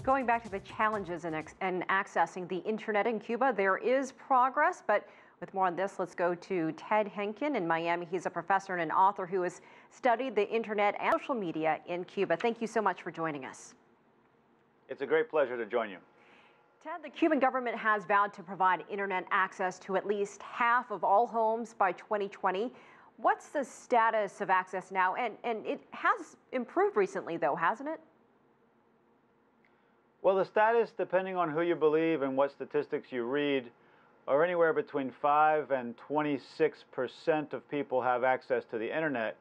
Going back to the challenges in accessing the internet in Cuba, there is progress, but with more on this, let's go to Ted Henken in Miami. He's a professor and an author who has studied the internet and social media in Cuba. Thank you so much for joining us. It's a great pleasure to join you. Ted, the Cuban government has vowed to provide internet access to at least half of all homes by 2020. What's the status of access now? And it has improved recently, though, hasn't it? Well, the status, depending on who you believe and what statistics you read, are anywhere between 5 and 26% of people have access to the internet.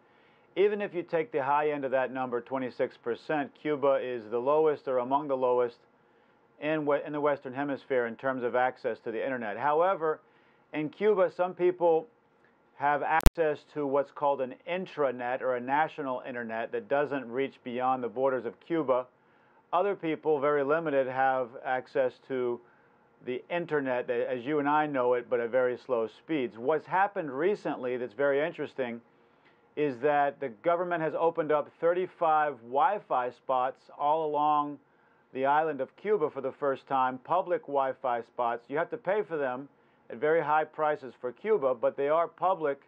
Even if you take the high end of that number, 26%, Cuba is the lowest or among the lowest in the Western Hemisphere in terms of access to the internet. However, in Cuba, some people have access to what's called an intranet or a national internet that doesn't reach beyond the borders of Cuba. Other people, very limited, have access to the internet, as you and I know it, but at very slow speeds. What's happened recently that's very interesting is that the government has opened up 35 Wi-Fi spots all along the island of Cuba for the first time, public Wi-Fi spots. You have to pay for them at very high prices for Cuba, but they are public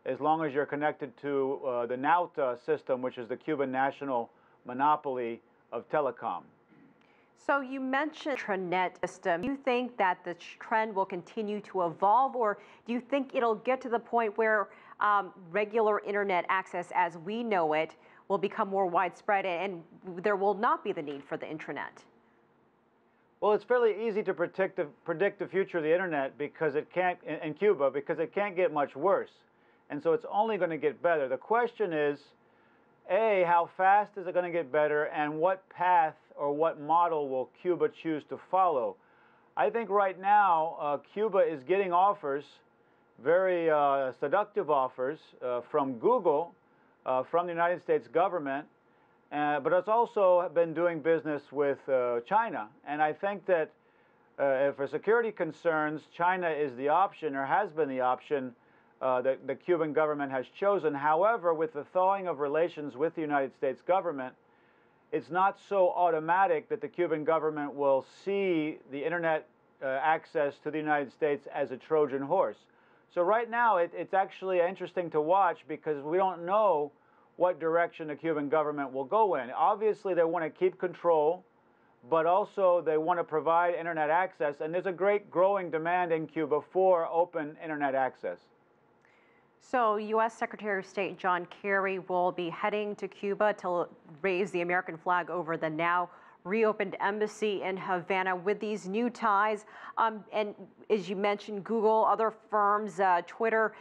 as long as you're connected to the NAUTA system, which is the Cuban national monopoly of telecom. So you mentioned intranet system. Do you think that the trend will continue to evolve, or do you think it'll get to the point where regular internet access as we know it will become more widespread and there will not be the need for the intranet? Well, it's fairly easy to predict the future of the internet because it can't, in Cuba, because it can't get much worse. And so it's only going to get better. The question is, A, how fast is it going to get better, and what path or what model will Cuba choose to follow? I think right now Cuba is getting offers, very seductive offers from Google, from the United States government, but it's also been doing business with China. And I think that for security concerns, China is the option, or has been the option, that the Cuban government has chosen. However, with the thawing of relations with the United States government, it's not so automatic that the Cuban government will see the internet access to the United States as a Trojan horse. So right now, it's actually interesting to watch because we don't know what direction the Cuban government will go in. Obviously, they want to keep control, but also they want to provide internet access, and there's a great growing demand in Cuba for open internet access. So U.S. Secretary of State John Kerry will be heading to Cuba to raise the American flag over the now reopened embassy in Havana with these new ties. And as you mentioned, Google, other firms, Twitter,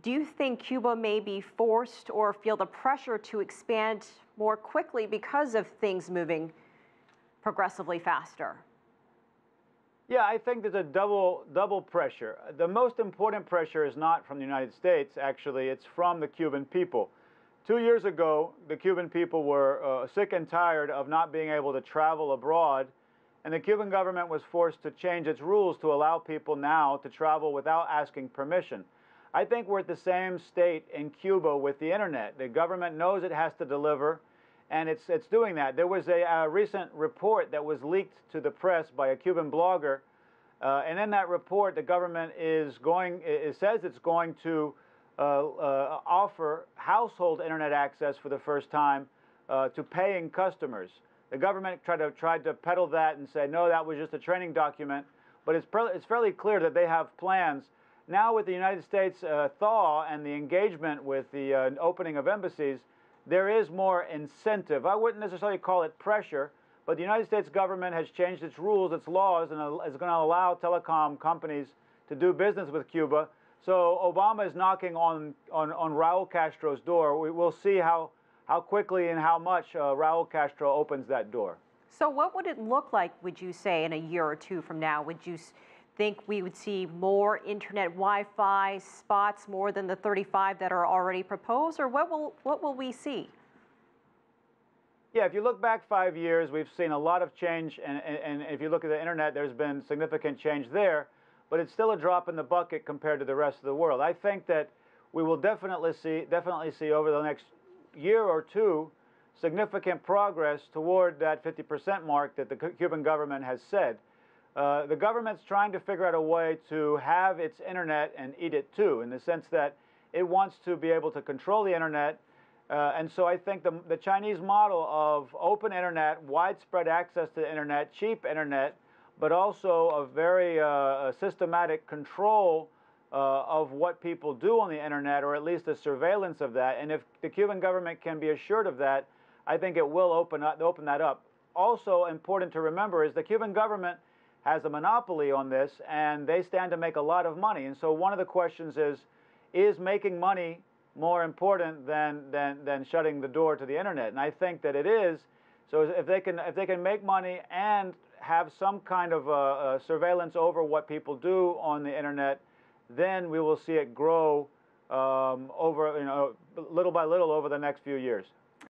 do you think Cuba may be forced or feel the pressure to expand more quickly because of things moving progressively faster? Yeah, I think there's a double pressure. The most important pressure is not from the United States, actually. It's from the Cuban people. 2 years ago, the Cuban people were sick and tired of not being able to travel abroad, and the Cuban government was forced to change its rules to allow people now to travel without asking permission. I think we're at the same state in Cuba with the internet. The government knows it has to deliver, and it's doing that. There was a recent report that was leaked to the press by a Cuban blogger, and in that report, the government says it's going to offer household internet access for the first time to paying customers. The government tried to peddle that and say, no, that was just a training document, but it's fairly clear that they have plans. Now with the United States thaw and the engagement with the opening of embassies, there is more incentive. I wouldn't necessarily call it pressure, but the United States government has changed its rules, its laws, and is going to allow telecom companies to do business with Cuba. So Obama is knocking on Raul Castro's door. We'll see how quickly and how much Raul Castro opens that door. So what would it look like, would you say, in a year or two from now? Would you think we would see more internet Wi-Fi spots, more than the 35 that are already proposed, or what will we see? Yeah, if you look back 5 years, we've seen a lot of change, and if you look at the internet, there's been significant change there, but it's still a drop in the bucket compared to the rest of the world. I think that we will definitely see over the next year or two significant progress toward that 50% mark that the Cuban government has said. The government's trying to figure out a way to have its internet and eat it too, in the sense that it wants to be able to control the internet. And so I think the Chinese model of open internet, widespread access to the internet, cheap internet, but also a very systematic control of what people do on the internet, or at least a surveillance of that. And if the Cuban government can be assured of that, I think it will open that up. Also important to remember is the Cuban government has a monopoly on this, and they stand to make a lot of money. And so one of the questions is making money more important than shutting the door to the internet? And I think that it is. So if they can make money and have some kind of surveillance over what people do on the internet, then we will see it grow over, little by little over the next few years.